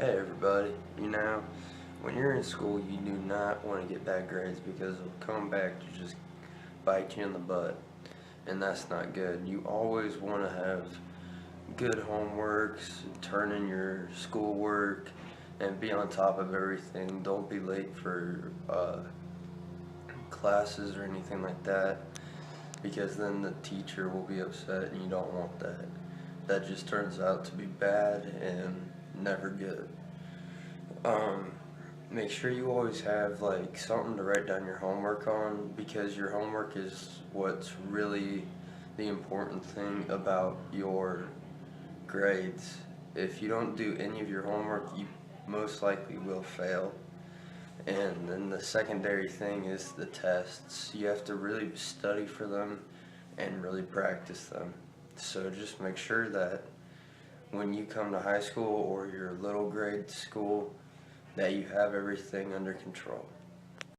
Hey everybody, when you're in school you do not want to get bad grades because it'll come back to just bite you in the butt, and that's not good. You always want to have good homeworks, turn in your schoolwork, and be on top of everything. Don't be late for classes or anything like that, because then the teacher will be upset and you don't want that. That just turns out to be bad and never good. Um, Make sure you always have like something to write down your homework on, because your homework is what's really the important thing about your grades. If you don't do any of your homework, you most likely will fail. And then the secondary thing is the tests. You have to really study for them and really practice them. So just make sure that when you come to high school or your little grade school, that you have everything under control.